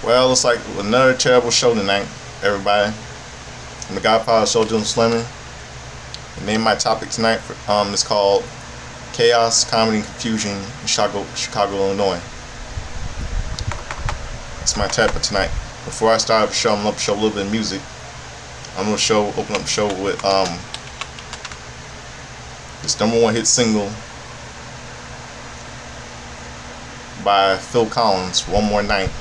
Well, it's like another terrible show tonight, everybody. I'm the Godfather Show doing Slimming. The name of my topic tonight is called Chaos, Comedy, and Confusion in Chicago, Illinois. That's my topic tonight. Before I start the show, I'm going to show a little bit of music. I'm going to open up the show with this #1 hit single by Phil Collins, One More Night.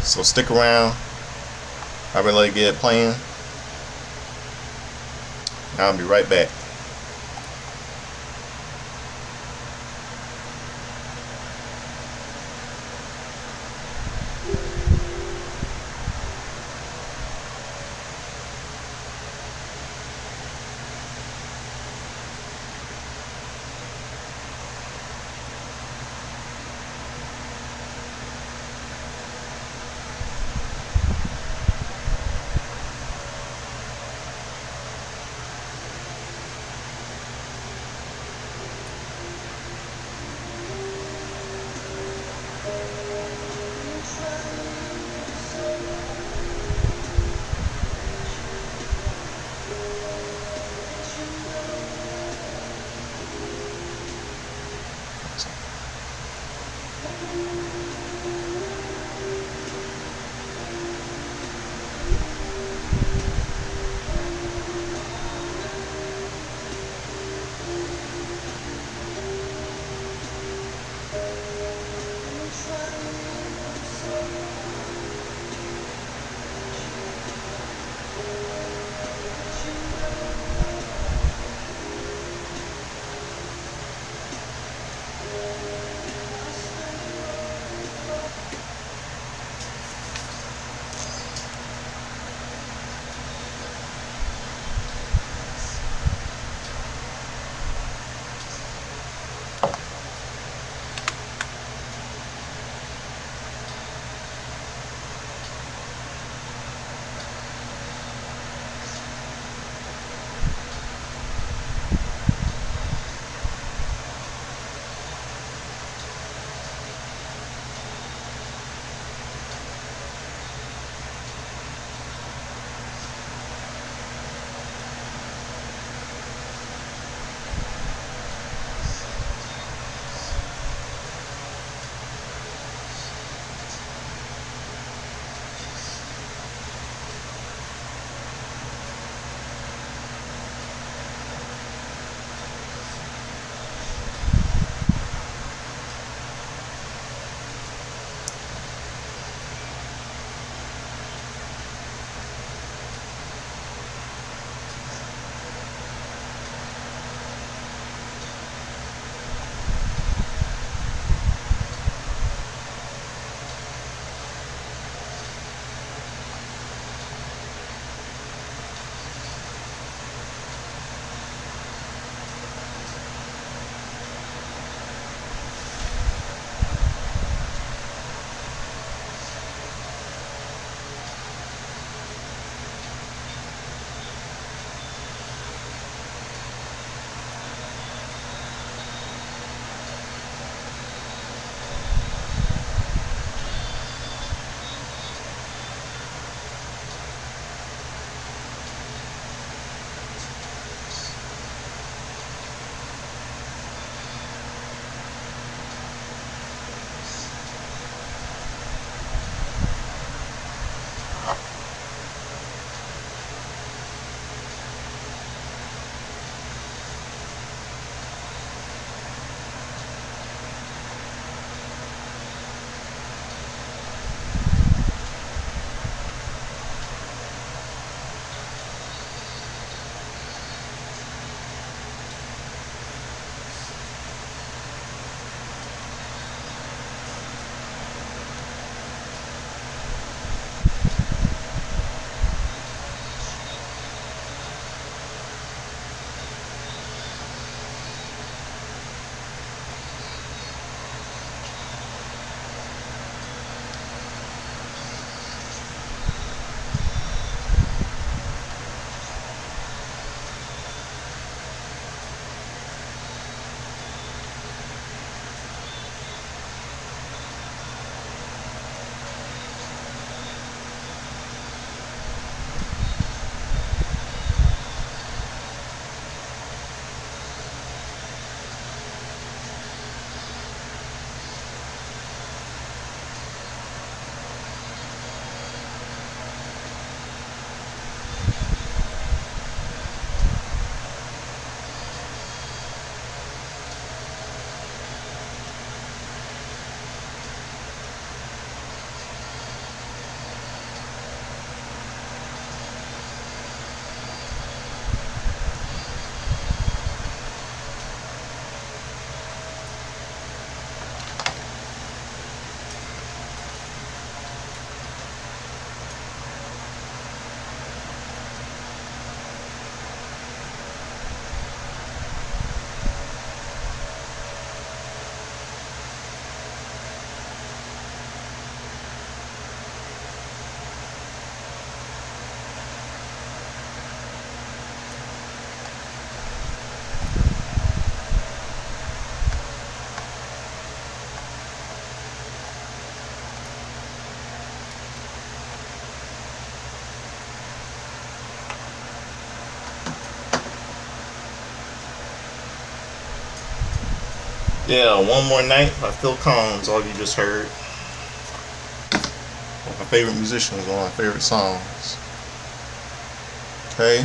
So stick around. I really get it playing. I'll be right back. Yeah, One More Night by Phil Collins, all you just heard. One of my favorite musicians, one of my favorite songs. Okay.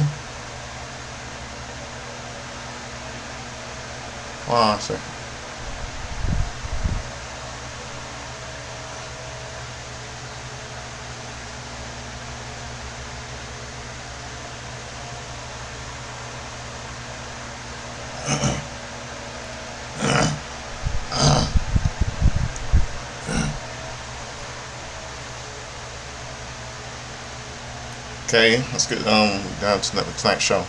Hold on a second. Okay, let's get down to tonight's show.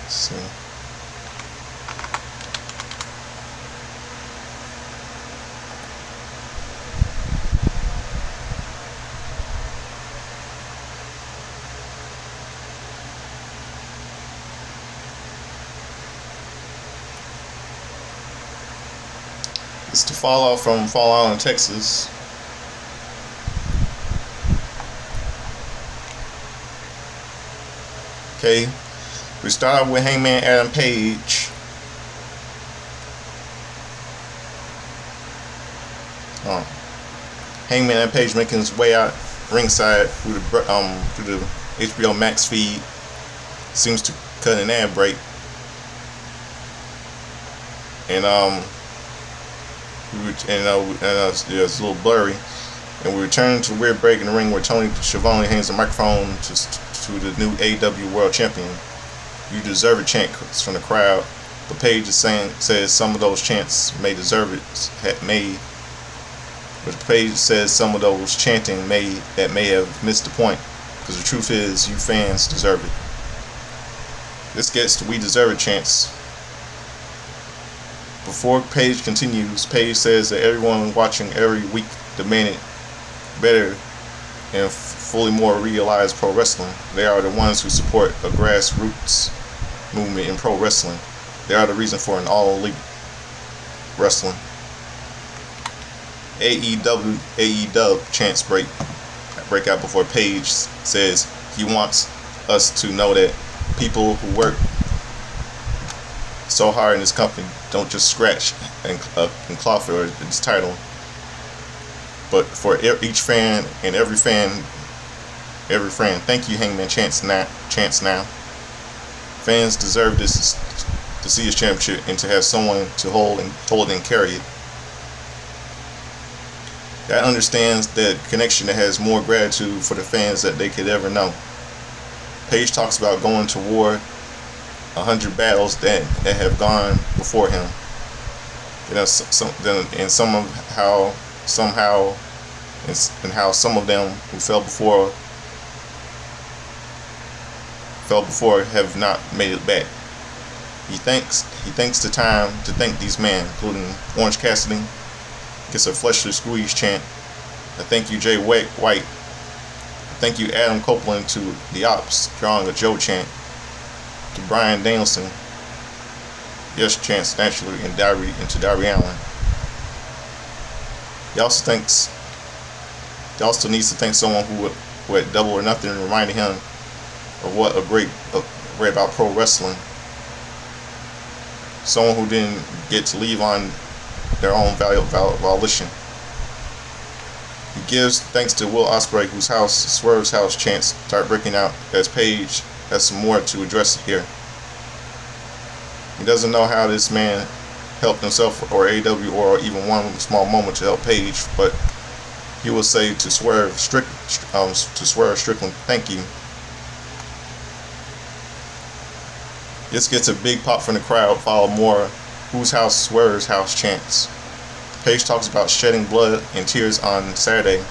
Let's see. It's the fallout from Fallout in Texas. Okay, we start out with Hangman Adam Page. Hangman Adam Page making his way out ringside through the HBO Max feed. Seems to cut an ad break, and it's a little blurry. And we return to a weird break in the ring where Tony Schiavone hands the microphone to the new AEW World Champion. "You deserve a" chant from the crowd, but Page says some of those chants may deserve it. But Page says some of those chanting may have missed the point, because the truth is, you fans deserve it. This gets to "We deserve it" chants. Before Page continues, Page says that everyone watching every week demanded better and fully more realized pro wrestling. They are the ones who support a grassroots movement in pro wrestling. They are the reason for an all-elite wrestling. AEW chants break out before Page says he wants us to know that people who work so hard in this company don't just scratch and claw for its title. But for each fan and every fan, thank you, Hangman chants now. Fans deserve this to see his championship and to have someone to hold and carry it. That understands that connection that has more gratitude for the fans that they could ever know. Page talks about going to war 100 battles that have gone before him. How some of them who fell before have not made it back. He thanks the time to thank these men, including Orange Cassidy. Gets a fleshly squeeze chant. I thank you, Jay White. I thank you, Adam Copeland, to the Ops, drawing a Joe chant. To Brian Danielson, yes chants naturally into Darby Allin. He also needs to thank someone who had Double or Nothing, reminding him of what a great about pro wrestling. Someone who didn't get to leave on their own volition. He gives thanks to Will Ospreay, whose house, Swerve's house chants start breaking out as Page has some more to address here. He doesn't know how this man helped himself or AEW or even one small moment to help Page, but he will say to Swerve Strickland, thank you. This gets a big pop from the crowd, followed more "Whose house?" Swerve's house chants. Page talks about shedding blood and tears on Saturday.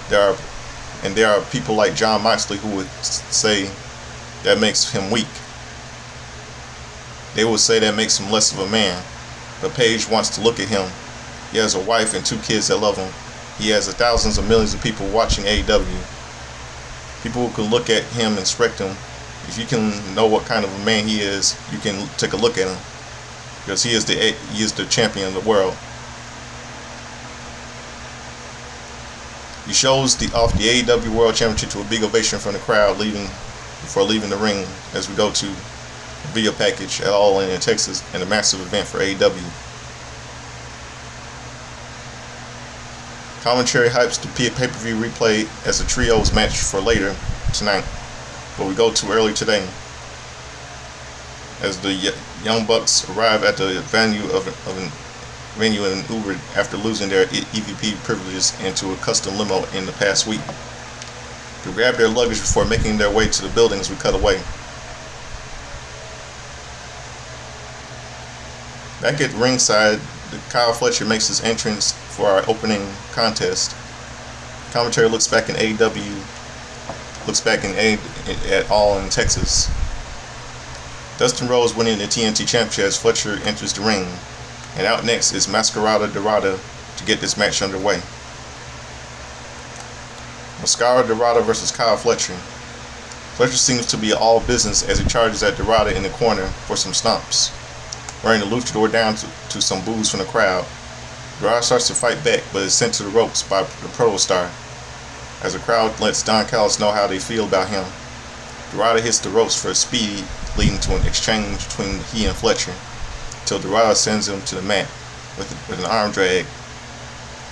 There are people like John Moxley who would say that makes him weak. They would say that makes him less of a man. but Page wants to look at him. He has a wife and 2 kids that love him. He has thousands of millions of people watching AEW. People who can look at him and respect him. If you can know what kind of a man he is, you can take a look at him, because he is the champion of the world. He shows off the AEW World Championship to a big ovation from the crowd before leaving the ring, as we go to a video package at All In Texas and a massive event for AEW. Commentary hypes the pay-per-view replay as a trios match for later tonight, but we go to early today as the Young Bucks arrive at the venue in Uber after losing their EVP privileges into a custom limo in the past week. They grab their luggage before making their way to the building as we cut away. Back at ringside, Kyle Fletcher makes his entrance for our opening contest. Commentary looks back at All in Texas. Dustin Rhodes winning the TNT Championship as Fletcher enters the ring. And out next is Mascarada Dorada to get this match underway. Mascara Dorada versus Kyle Fletcher. Fletcher seems to be all business as he charges at Dorada in the corner for some stomps, wearing the luchador down to some boos from the crowd. Dorada starts to fight back, but is sent to the ropes by the Protostar, as the crowd lets Don Callis know how they feel about him. Dorada hits the ropes for a speed, leading to an exchange between he and Fletcher, till Dorada sends him to the mat with an arm drag,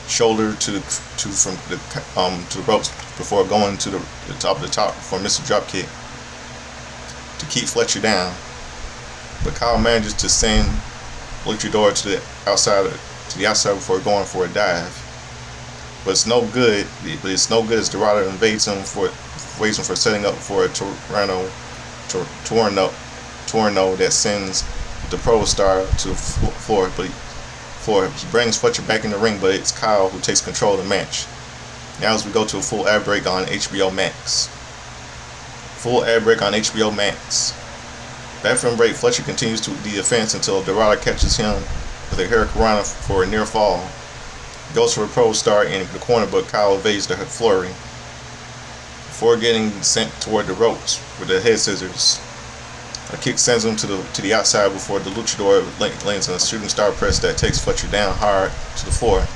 shoulder to the ropes before going to the top for a missile dropkick to keep Fletcher down. But Kyle manages to send Luchador to the outside before going for a dive. But it's no good. As Dorada invades him for setting up for a tornado that sends the Protostar to the floor. He brings Fletcher back in the ring, but it's Kyle who takes control of the match. Now as we go to a full ad break on HBO Max. Back from break, Fletcher continues the offense until Dorada catches him with a hurricanrana for a near fall. He goes for a Protostar in the corner, but Kyle evades the flurry before getting sent toward the ropes with the head scissors. A kick sends him to the outside before the luchador lands on a shooting star press that takes Fletcher down hard to the floor.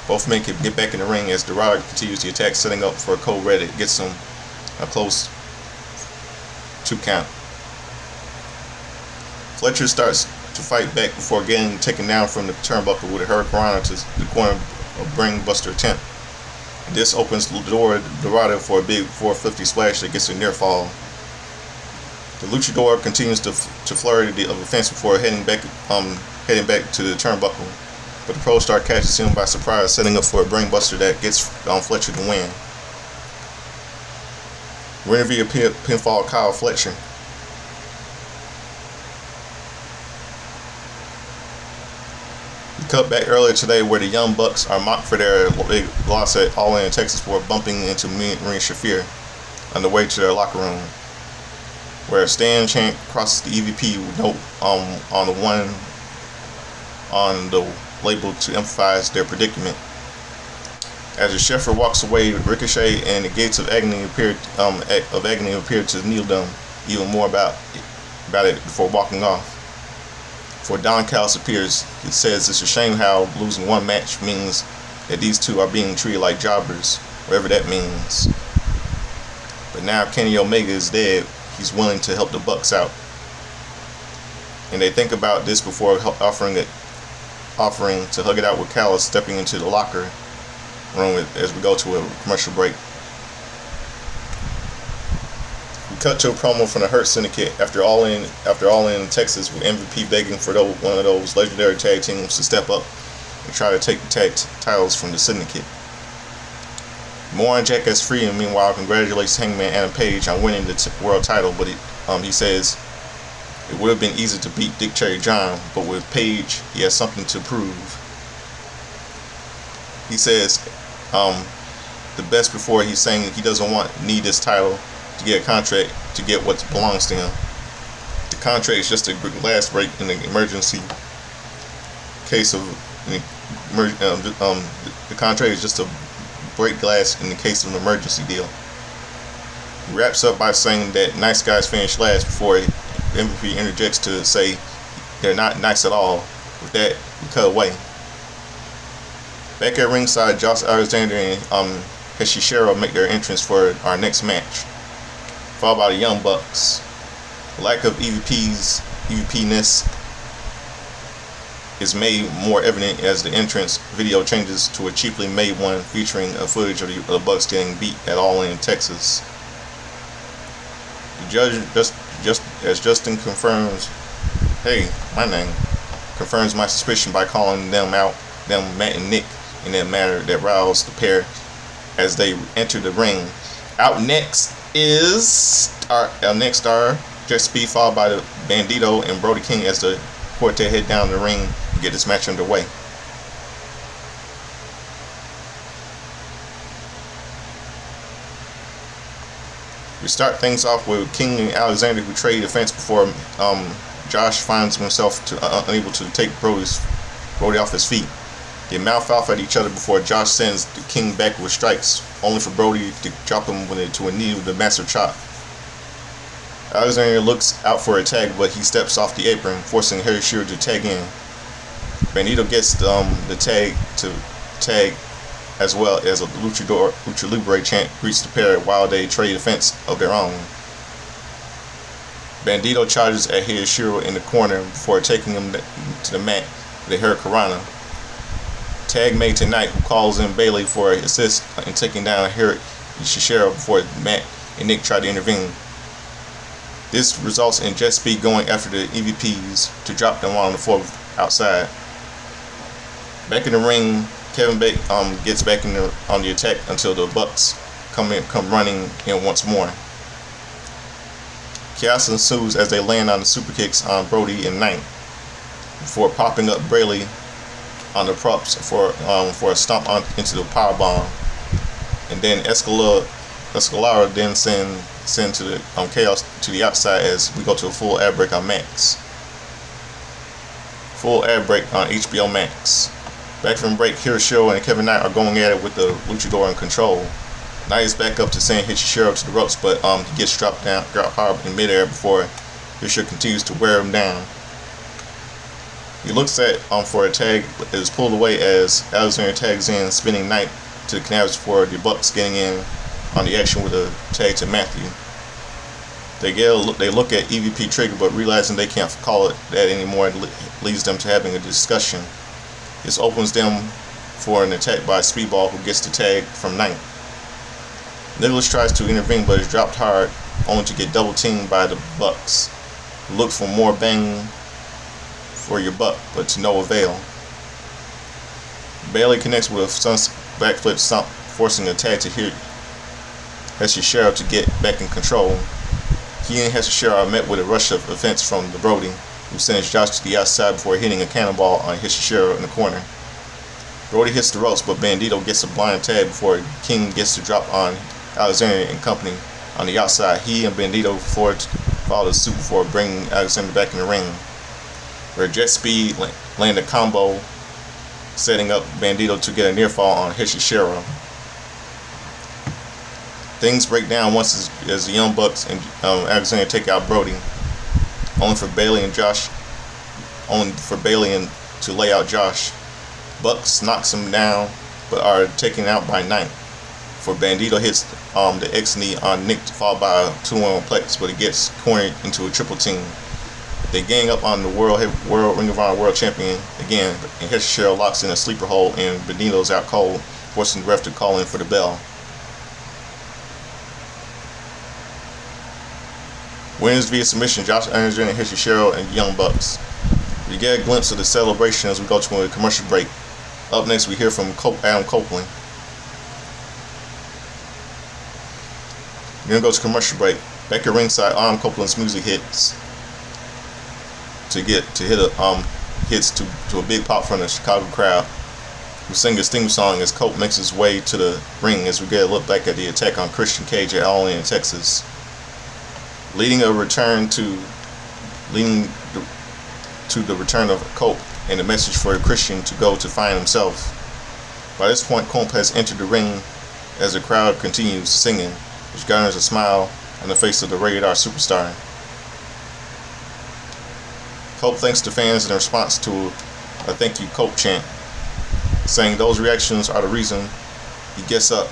Both men can get back in the ring as Dorada continues the attack, setting up for a cold red that gets him a close 2 count. Fletcher starts to fight back before getting taken down from the turnbuckle with a hurricanrana to the corner of brainbuster attempt. This opens the door to Dorada for a big 450 splash that gets a near fall. The luchador continues to flurry of offense before heading back to the turnbuckle, but the Protostar catches him by surprise, setting up for a brainbuster that gets Fletcher to win. Winner via pinfall, Kyle Fletcher. We cut back earlier today where the Young Bucks are mocked for their big loss at All In Texas for bumping into Marine Shafir on the way to their locker room, where Stan Chant crosses the EVP with note on the label to emphasize their predicament. As the Sheffer walks away, Ricochet and the Gates of Agony appear to kneel them even more about it before walking off. Before Don Callis appears, he says it's a shame how losing one match means that these two are being treated like jobbers, whatever that means. But now Kenny Omega is dead, he's willing to help the Bucks out. And they think about this before offering to hug it out with Callis, stepping into the locker room as we go to a commercial break. We cut to a promo from the Hurt Syndicate after All In Texas, with MVP begging for one of those legendary tag teams to step up and try to take the tag titles from the Syndicate. More on Jackass Freedom, meanwhile, congratulates Hangman Adam Page on winning the world title, but he says it would have been easy to beat Dick Cherry John, but with Page, he has something to prove. He says the best before he's saying he doesn't need this title to get a contract to get what belongs to him. The contract is just a glass break in the emergency case of the contract is just to break glass in the case of an emergency deal. He wraps up by saying that nice guys finish last before MVP interjects to say they're not nice at all. With that, we cut away. Back at ringside, Josh Alexander and Heshishiro make their entrance for our next match, followed by the Young Bucks. The lack of EVP-ness is made more evident as the entrance video changes to a cheaply made one featuring a footage of the Bucks getting beat at All In Texas. The judge, just as Justin confirms, "Hey, my name," confirms my suspicion by calling them out, Matt and Nick, in a manner that roused the pair as they enter the ring. Out next is our next star, Jet Speed, followed by the Bandito and Brody King as the quartet head down the ring to get this match underway. We start things off with King and Alexander, who trade defense before Josh finds himself unable to take Brody off his feet. They mouth off at each other before Josh sends the King back with strikes, only for Brody to drop him to a knee with a massive chop. Alexander looks out for a tag, but he steps off the apron, forcing Heshishiro to tag in. Bandito gets the tag as well as a Lucha Libre chant greets the pair while they trade defense of their own. Bandito charges at Heshishiro in the corner before taking him to the mat with a Hurricanrana. Tag made tonight, who calls in Bailey for an assist in taking down Heshishiro before Matt and Nick try to intervene. This results in Jet Speed going after the EVPs to drop them on the floor outside. Back in the ring, Kevin gets back on the attack until the Bucks come running in once more. Chaos ensues as they land on the super kicks on Brody and Knight before popping up Bailey on the props for a stomp into the powerbomb, and then Escalera then send to the Chaos to the outside as we go to a full ad break on Max. Full ad break on HBO Max. Back from break, Heshishiro and Kevin Knight are going at it with the Luchador in control. Knight is back up to send Heshishiro to the ropes, but he gets dropped hard in midair before Heshishiro continues to wear him down. He looks at for a tag, but is pulled away as Alexander tags in, spinning Knight to the canvas for the Bucks getting in on the action with a tag to Matthew. They look at EVP Trigger, but realizing they can't call it that anymore, it leads them to having a discussion. This opens them for an attack by Speedball, who gets the tag from Knight. Nicholas tries to intervene, but is dropped hard, only to get double teamed by the Bucks, who look for more bang for your buck, but to no avail. Bailey connects with a backflip stomp, forcing a tag to Heshishiro to get back in control. He and Heshishiro are met with a rush of offense from the Brody, who sends Josh to the outside before hitting a cannonball on Heshishiro in the corner. Brody hits the ropes, but Bandito gets a blind tag before King gets to drop on Alexander and company on the outside. He and Bandito follow the suit before bringing Alexander back in the ring, where Jet Speed land a combo, setting up Bandito to get a near fall on Heshishiro. Things break down once as the Young Bucks and Alexander take out Brody, only for Bailey to lay out Josh. Bucks knocks him down, but are taken out by Knight. For Bandito hits the X knee on Nick, followed by a 2-1 plex, but he gets cornered into a triple team. They gang up on the World Ring of Honor World Champion again, and Heshishiro locks in a sleeper hold, and Bandito's out cold, forcing the ref to call in for the bell. Wins via submission, Josh Alexander and Heshishiro and Young Bucks. We get a glimpse of the celebration as we go to a commercial break. Up next, we hear from Adam Copeland. We're going to go to commercial break. Back at ringside, Adam Copeland's music hits to a big pop from the Chicago crowd, who sing his theme song as Cope makes his way to the ring as we get a look back at the attack on Christian Cage at All In Texas. Leading to the return of Cope and a message for a Christian to go to find himself. By this point, Cope has entered the ring as the crowd continues singing, which garners a smile on the face of the rated R superstar. Cope thanks the fans in response to a thank you Cope chant, saying those reactions are the reason he gets up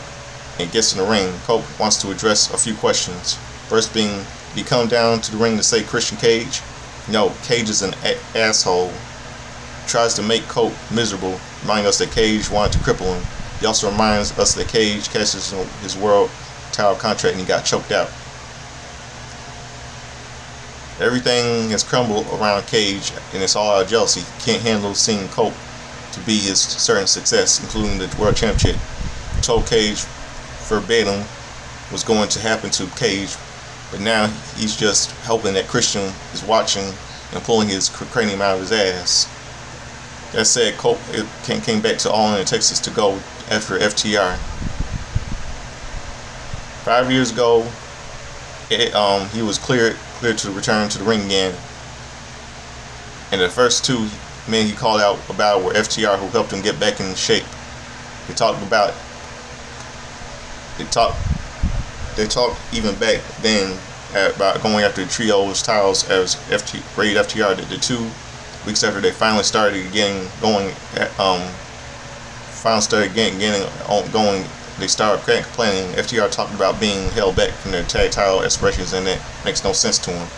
and gets in the ring. Cope wants to address a few questions. First being, did he come down to the ring to say Christian Cage? No, Cage is an asshole. He tries to make Cope miserable, reminding us that Cage wanted to cripple him. He also reminds us that Cage cashes his world title contract and he got choked out. Everything has crumbled around Cage, and it's all out of jealousy. He can't handle seeing Cope to be his certain success, including the world championship. He told Cage verbatim was going to happen to Cage, but now he's just hoping that Christian is watching and pulling his cranium out of his ass. That said, Cope came back to All In Texas to go after FTR. 5 years ago, he was cleared to return to the ring again, and the first two men he called out about were FTR, who helped him get back in shape. They talked even back then about going after the trios titles as Raid FTR did. The 2 weeks after they finally started getting going, they started complaining. FTR talked about being held back from their tag title aspirations, and that makes no sense to him.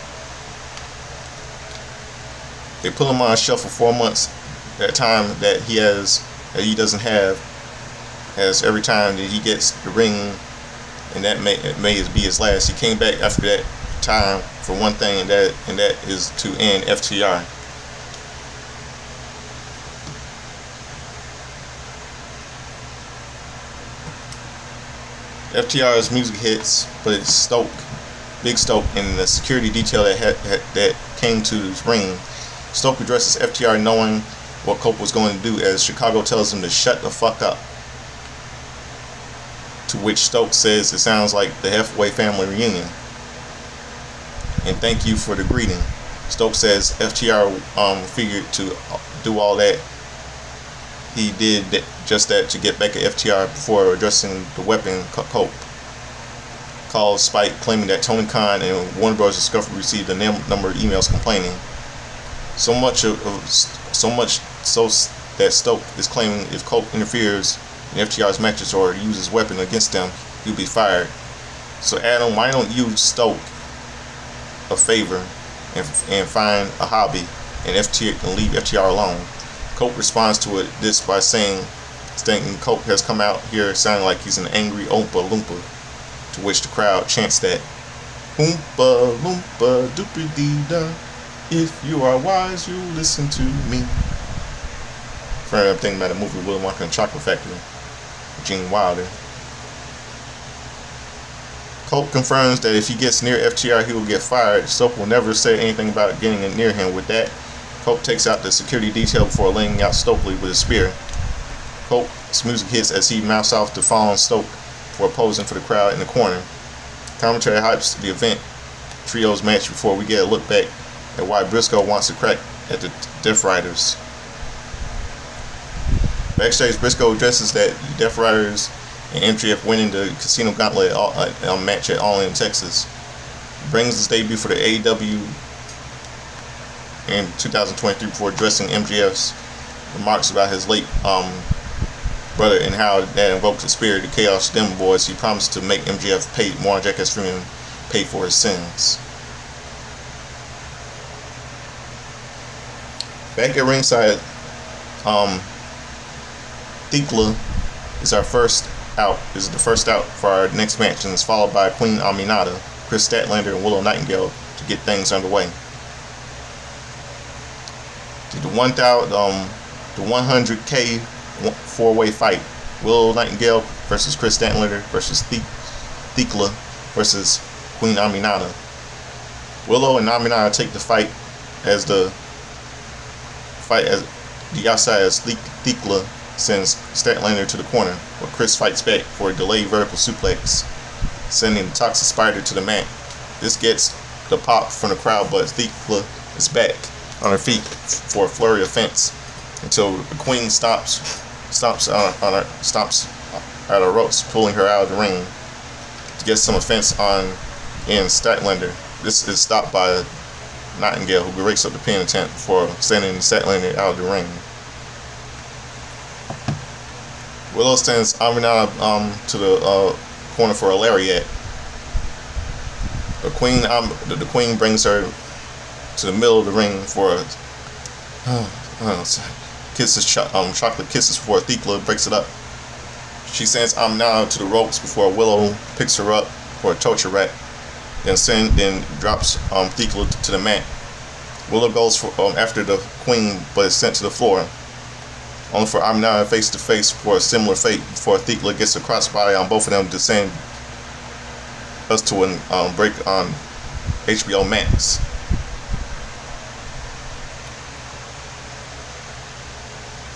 They put him on a shelf for 4 months at a time that he doesn't have, as every time that he gets the ring, and that may be his last. He came back after that time for one thing, and that is to end FTR. FTR's music hits, but it's Big Stoke, and the security detail that came to the ring. Stoke addresses FTR knowing what Cope was going to do, as Chicago tells him to shut the fuck up. To which Stoke says it sounds like the halfway family reunion, and thank you for the greeting. Stoke says FTR figured to do all that. He did just that to get back at FTR before addressing the weapon Cope. Called Spike, claiming that Tony Khan and Warner Bros. Discovery received a number of emails complaining. So much so that Stoke is claiming if Cope interferes in FTR's matches or uses weapon against them, he'll be fired. So Adam, why don't you Stoke a favor and find a hobby and leave FTR alone? Cope responds to this by saying Cope has come out here sounding like he's an angry Oompa Loompa, to which the crowd chants that Oompa Loompa doopy-dee-da, if you are wise, you listen to me. I'm thinking about the movie Willy Wonka and Chocolate Factory, Gene Wilder. Cope confirms that if he gets near FTR, he will get fired. Stoke will never say anything about getting near him. With that, Cope takes out the security detail before laying out Stokely with a spear. Cope's music hits as he mouths off to fallen Stoke for posing for the crowd in the corner. Commentary hypes the event trios match before we get a look back at why Briscoe wants to crack at the Death Riders. Backstage, Briscoe addresses that Death Riders and MJF winning the Casino Gauntlet match at All In Texas. Brings his debut for the AEW in 2023 before addressing MJF's remarks about his late brother and how that invokes the spirit of the Chaos Demon Boys. He promised to make MJF pay more Jackass Freeman pay for his sins. Back at ringside, Thekla is the first out for our next match, and is followed by Queen Aminata, Chris Statlander, and Willow Nightingale to get things underway. The 100K four-way fight: Willow Nightingale versus Chris Statlander versus Thekla versus Queen Aminata. Willow and Aminata take the fight as the outside as Thekla sends Statlander to the corner, but Chris fights back for a delayed vertical suplex, sending the Toxic Spider to the mat. This gets the pop from the crowd, but Thekla is back on her feet for a flurry of feints until the Queen stomps at her ropes, pulling her out of the ring to get some offense on Ian Statlander. This is stopped by Nightingale, who breaks up the pin attempt before sending Statlander out of the ring. Willow sends Aminata to the corner for a lariat. The Queen brings her to the middle of the ring for a chocolate kisses before Thekla breaks it up. She sends Aminata to the ropes before Willow picks her up for a torture rack, then drops Thekla to the mat. Willow goes after the Queen, but is sent to the floor, only for Aminata face to face for a similar fate before Thekla gets a crossbody on both of them to send us to a break on HBO Max.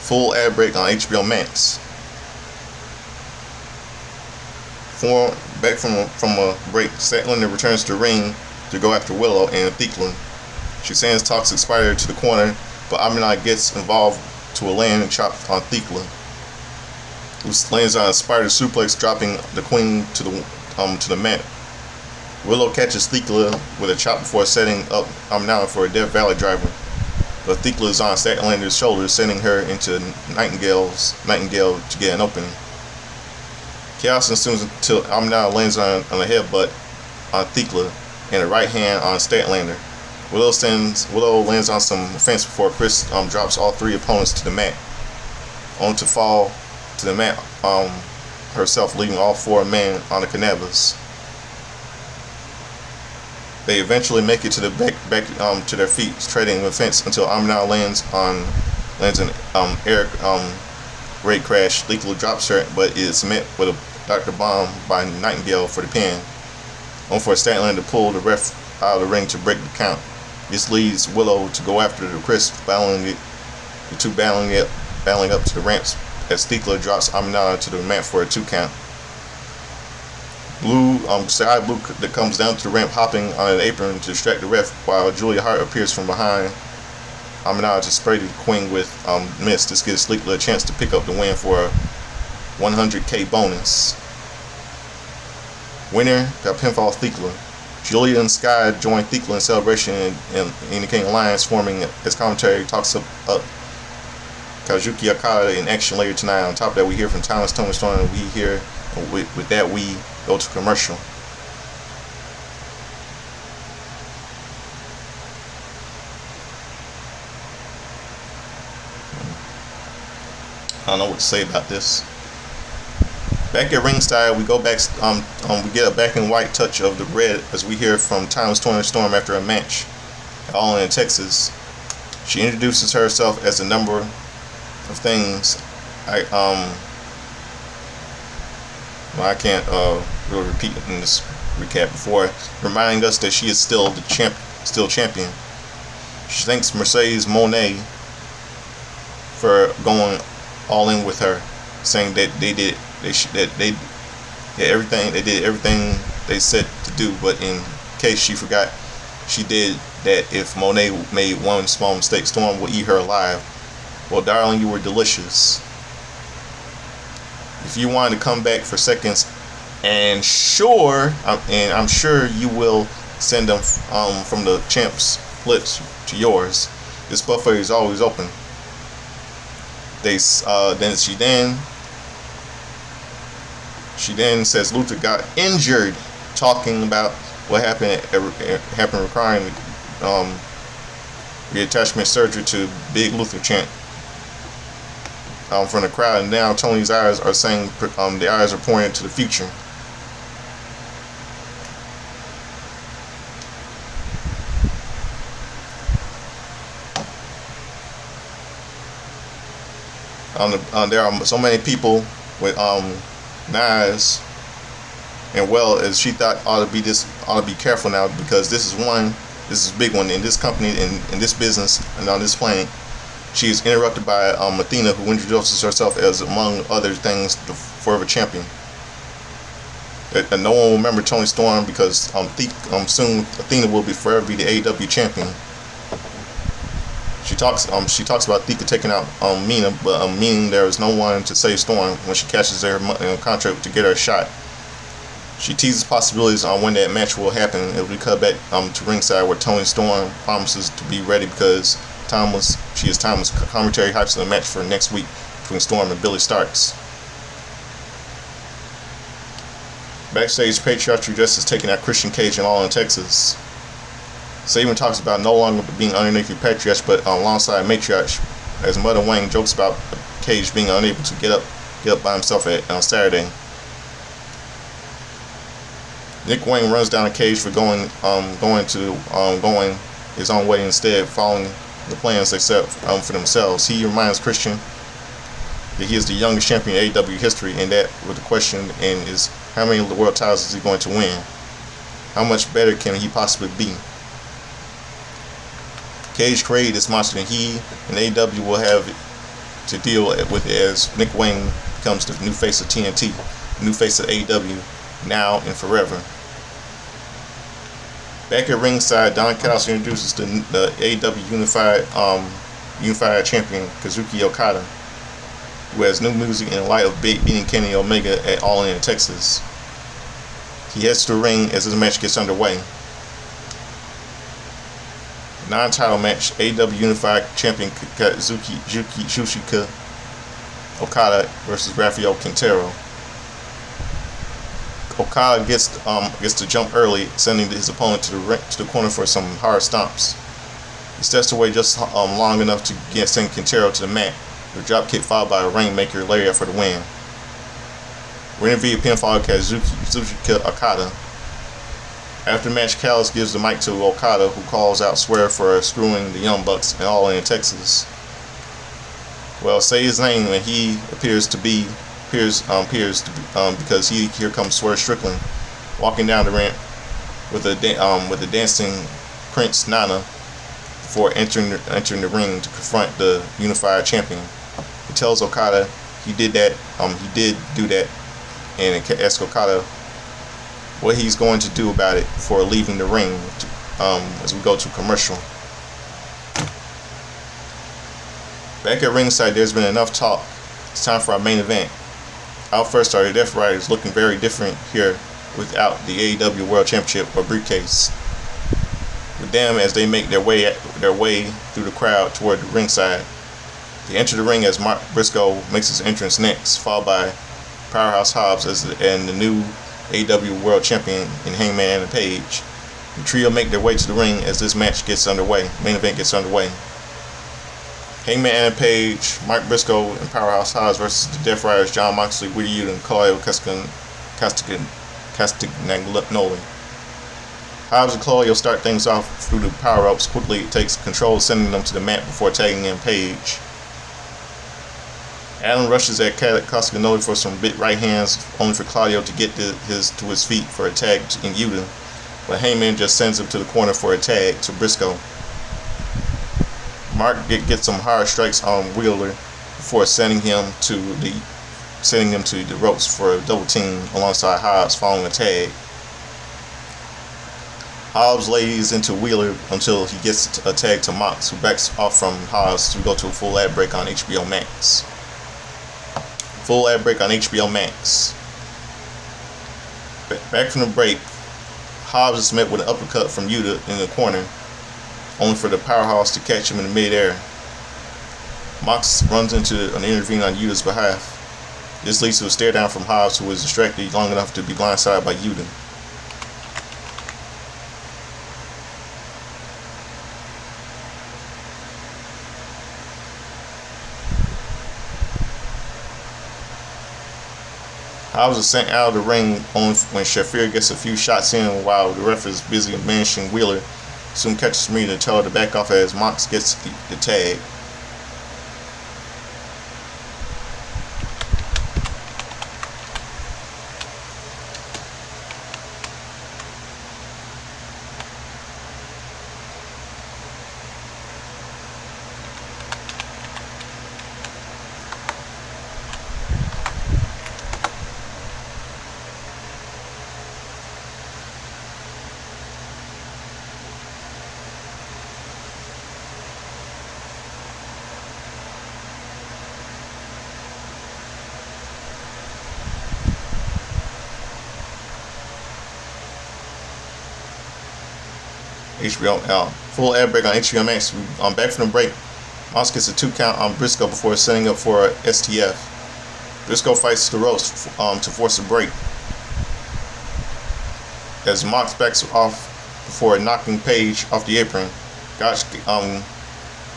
Full ad break on HBO Max. Back from a break, Statlander returns to the ring to go after Willow and Thekla. She sends Toxic Spider to the corner, but Aminata gets involved to a landing chop on Thekla, who lands on a spider suplex, dropping the Queen to the mat. Willow catches Thekla with a chop before setting up Aminata for a Death Valley driver, but Thekla is on Statlander's shoulders, sending her into Nightingale to get an opening. Chaos ensues until Aminata lands on a headbutt on Thekla and a right hand on Statlander. Willow lands on some offense before Chris drops all three opponents to the mat, only to fall to the mat herself, leaving all four men on the canvas. They eventually make it to the back to their feet, trading offense until Aminata lands an air raid crash. Thekla drops her, but is met with a Dr. Bomb by Nightingale for the pin, only for Statlander to pull the ref out of the ring to break the count. This leads Willow to go after the Chris, battling up to the ramps as Thekla drops Aminata to the mat for a 2 count. Sky Blue that comes down to the ramp, hopping on an apron to distract the ref, while Julia Hart appears from behind Aminata to spray the Queen with mist. This gives Thekla a chance to pick up the win for a 100k bonus. Winner got pinfall Thekla. Julia and Sky join Thekla in celebration and indicating alliance, forming as commentary talks up Kazuki Okada in action later tonight. On top of that, we hear from Thomas Tony Storm, and we hear with that we go to commercial. I don't know what to say about this. Back at ringside, we go back. We get a black and white touch of the red as we hear from Thomas Tony Storm after a match, all in Texas. She introduces herself as a number of things. I can't really repeat in this recap before, reminding us that she is still champion. She thanks Mercedes Moné for going all in with her, saying that they did everything they said to do, but in case she forgot, she did that if Monet made one small mistake, Storm will eat her alive. Well, darling, you were delicious. If you wanted to come back for seconds, and I'm sure you will send them from the champ's lips to yours. This buffet is always open. She then says Luther got injured, talking about what happened requiring reattachment surgery to Big Luther chant from the crowd, and now Tony's eyes are saying the eyes are pointing to the future. There are so many people with knives, and well, as she thought ought to be careful now, because this is a big one in this company, in this business, and on this planet. She is interrupted by Athena, who introduces herself as, among other things, the forever champion. And no one will remember Toni Storm because soon Athena will forever be the AEW champion. She talks about Thika taking out Mina, but meaning there is no one to save Storm when she catches her contract to get her a shot. She teases possibilities on when that match will happen. If we cut back to ringside where Toni Storm promises to be ready because she is timeless. Commentary hypes the match for next week between Storm and Billy Starks. Backstage, Patriarch Jess is taking out Christian Cage and All in Texas. Saban talks about no longer being underneath the Patriarch, but alongside Matriarch, as Mother Wang jokes about Cage being unable to get up by himself on Saturday. Nick Wayne runs down a Cage for going his own way instead, following the plans they set for themselves. He reminds Christian that he is the youngest champion in AEW history, and that with the question is how many world titles is he going to win? How much better can he possibly be? Cage created this monster, and he and AEW will have to deal with it as Nick Wayne becomes the new face of TNT, new face of AEW, now and forever. Back at ringside, Don Callis introduces the AEW Unified Champion Kazuki Okada, who has new music in light of beating Kenny Omega at All In Texas. He heads to the ring as this match gets underway. Non-title match, AEW Unified Champion Kazuki Shushika Okada versus Rafael Quintero. Okada gets to jump early, sending his opponent to the corner for some hard stomps. He steps away just long enough to send Quintero to the mat. The drop kick followed by a Rainmaker lariat for the win. Winner via pinfall Kazuchika Okada. After the match, Callis gives the mic to Okada, who calls out Swerve for screwing the Young Bucks and All In Texas. Well, say his name, and he appears because here comes Swerve Strickland, walking down the ramp with the dancing Prince Nana before entering the ring to confront the Unified Champion. He tells Okada he did do that, and asks Okada what he's going to do about it before leaving the ring as we go to commercial. Back at ringside, there's been enough talk. It's time for our main event. Out first are the Death Riders, looking very different here without the AEW World Championship or briefcase. With them as they make their way through the crowd toward the ringside. They enter the ring as Mark Briscoe makes his entrance next, followed by Powerhouse Hobbs and the new AEW World Champion in Hangman and Page. The trio make their way to the ring as this match gets underway. Main event gets underway. Hangman and Page, Mark Briscoe, and Powerhouse Hobbs versus the Death Riders, Jon Moxley, Wheeler Yuta, and Claudio Castagnoli. Hobbs and Claudio start things off through the power-ups. Quickly takes control, sending them to the mat before tagging in Page. Adam rushes at Castagnoli for some big right hands, only for Claudio to get to his feet for a tag in Yuta. But Hangman just sends him to the corner for a tag to Briscoe. Mark gets some hard strikes on Wheeler before sending him to the ropes for a double team alongside Hobbs following a tag. Hobbs lays into Wheeler until he gets a tag to Mox, who backs off from Hobbs to go to a full ad break on HBO Max. Full ad break on HBO Max. Back from the break, Hobbs is met with an uppercut from Yuta in the corner, only for the Powerhouse to catch him in midair. Mox runs into an intervene on Yuta's behalf. This leads to a stare down from Hobbs, who was distracted long enough to be blindsided by Yuta. Hobbs is sent out of the ring only when Shafir gets a few shots in while the ref is busy managing Wheeler. Soon catches me to tell her to back off as Mox gets the tag. HBO. Full ad break on HBO Max. Back from the break. Mox gets a 2 count on Briscoe before setting up for STF. Briscoe fights the ropes to force a break. As Mox backs off before knocking Page off the apron, Gotch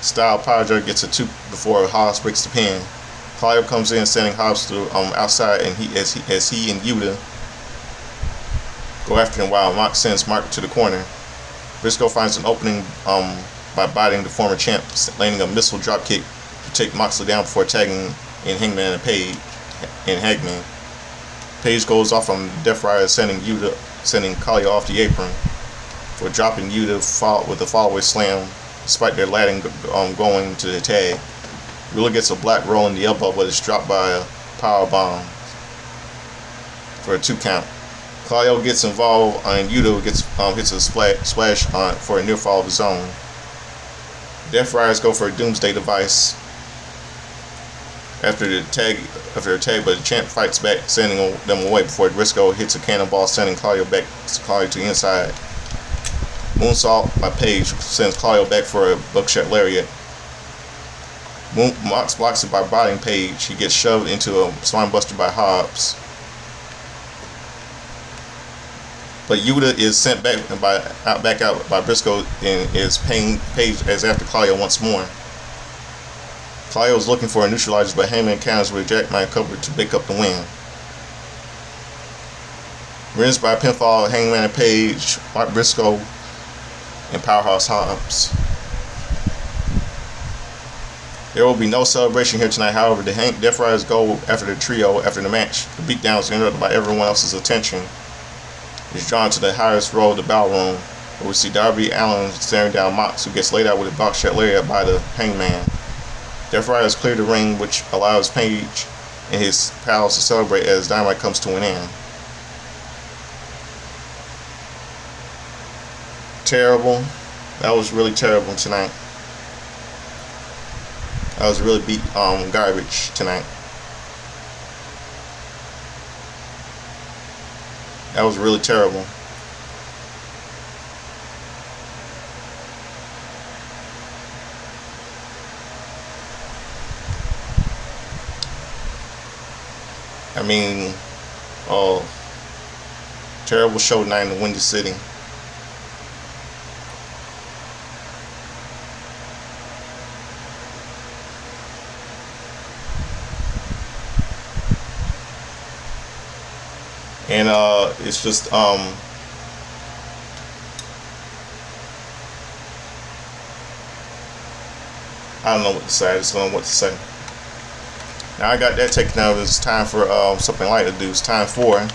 style Padre gets a 2 before Hobbs breaks the pin. Claudio comes in, sending Hobbs to outside, and he and Yuta go after him while Mox sends Mark to the corner. Briscoe finds an opening by biting the former champ, landing a missile dropkick to take Moxley down before tagging in Hangman and Page and Hangman. Page goes off on Death Rider, sending Claudio off the apron for dropping Yuta with a follow-away slam, despite their ladder going to the tag. Wheeler gets a black roll in the elbow, but is dropped by a power bomb for a 2 count. Claudio gets involved, and Yuta hits a splash for a near fall of his own. Death Riders go for a Doomsday Device after the tag, but the champ fights back, sending them away before Briscoe hits a cannonball, sending Claudio to the inside. Moonsault by Page sends Claudio back for a buckshot lariat. Mox blocks it by biting Page. He gets shoved into a spinebuster by Hobbs. But Yuta is sent back out by Briscoe and is paying Page as after Claudio once more. Claudio is looking for a neutralizer, but Hangman counters with a jackknife cover to pick up the win. Wins by pinfall, Hangman and Page, Mark Briscoe, and Powerhouse Hobbs. There will be no celebration here tonight. However, the Death Riders go after the trio after the match. The beatdown is interrupted by everyone else's attention. Is drawn to the highest row of the ballroom, where we see Darby Allin staring down Mox, who gets laid out with a buckshot lariat by the Hangman. Death Riders clear the ring, which allows Page and his pals to celebrate as Dynamite comes to an end. Terrible. That was really terrible tonight. That was really garbage tonight. That was really terrible. I mean, terrible show tonight in the Windy City. And it's just I don't know what to say. I just don't know what to say. Now I got that taken out. It's time for something light to do. It's time for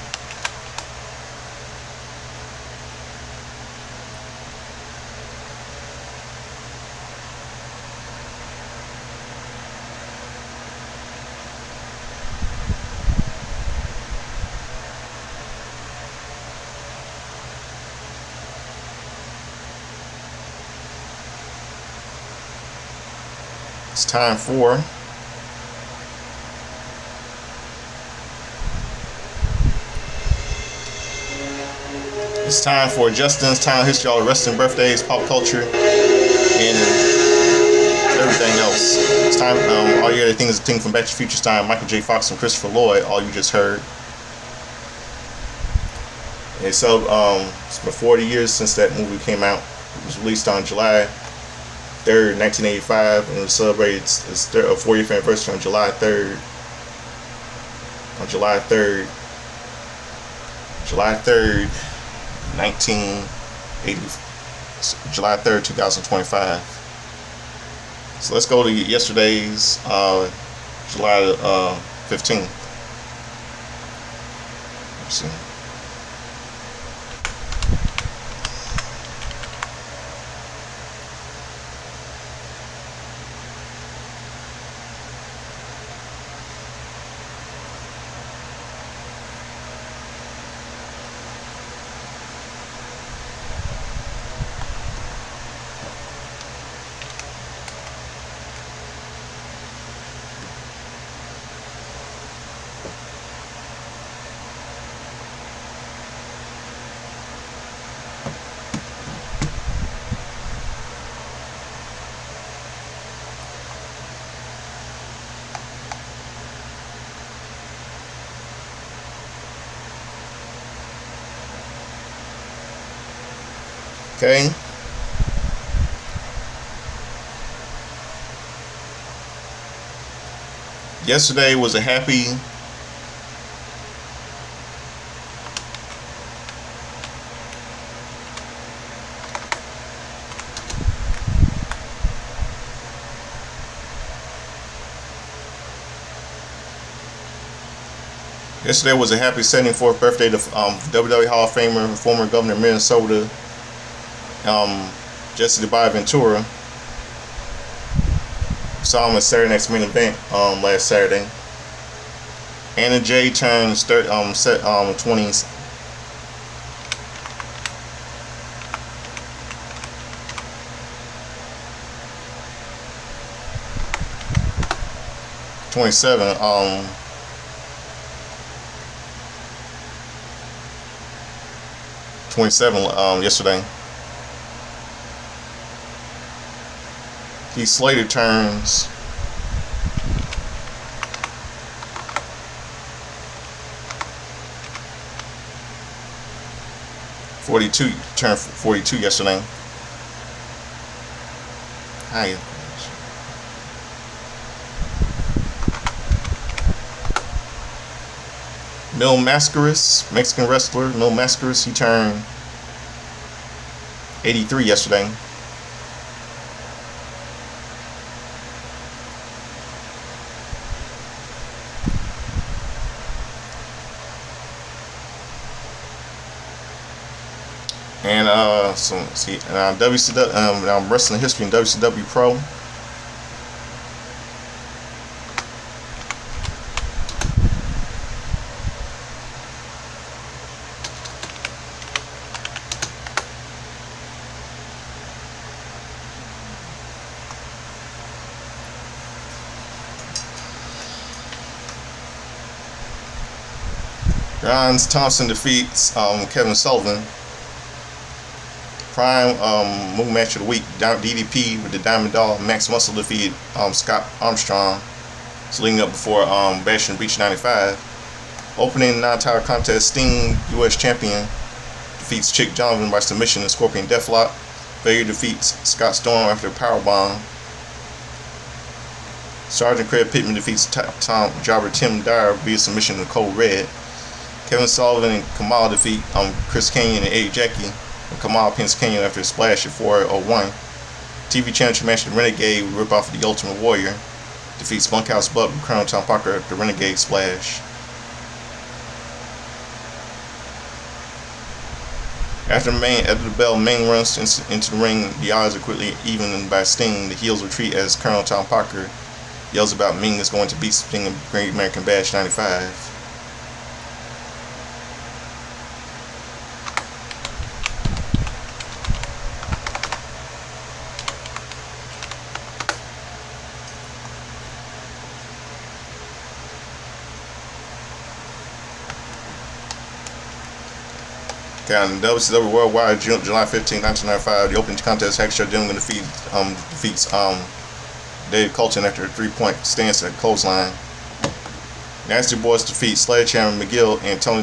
It's time for Justin's Time History, all the wrestling birthdays, pop culture, and everything else. It's time. All you other things is a thing from Back to the Future's time. Michael J. Fox and Christopher Lloyd. All you just heard. And so it's been 40 years since that movie came out. It was released on July 3rd, 1985, and it was celebrated its 40th anniversary on July 3rd. July 3rd, 2025. So let's go to yesterday's July 15th. Let's see. Okay. Yesterday was a happy Yesterday was a happy 74th birthday to WWE Hall of Famer and former governor of Minnesota, Jesse the Ventura. Saw him at Saturday Night's Main Event last Saturday. Anna Jay turns 20s. '27. 27 yesterday. Heath Slater turns 42. Turned 42 yesterday. Hi. Mil Mascaras, Mexican wrestler, Mil Mascaras, he turned 83 yesterday. And WCW, wrestling history in WCW Pro. John Thompson defeats Kevin Sullivan. Prime move match of the week. DDP with the Diamond Dog. Max Muscle defeated Scott Armstrong. It's leading up before Bash and Beach 95. Opening non-title contest, Sting, U.S. champion, defeats Chick Donovan by submission and Scorpion Deathlock. Vader defeats Scott Storm after a powerbomb. Sergeant Craig Pittman defeats Tom Jobber Tim Dyer via submission to Code Red. Kevin Sullivan and Kamal defeat Chris Kanyon and Eddie Jackie. And Kamal pins Kanyon after a splash at 4:01. TV Championship match, the Renegade with rip off of the Ultimate Warrior. Defeats Bunkhouse Buck with Colonel Tom Parker at the Renegade splash. After the bell, Main runs into the ring. The odds are quickly evened by Sting. The heels retreat as Colonel Tom Parker yells about Ming is going to beat Sting in Great American Bash 95. On WCW Worldwide, July 15, 1995, the opening contest, Hacksaw Jim defeats Dave Colton after a 3-point stance at clothesline. Nasty Boys defeat Sledgehammer McGill and Tony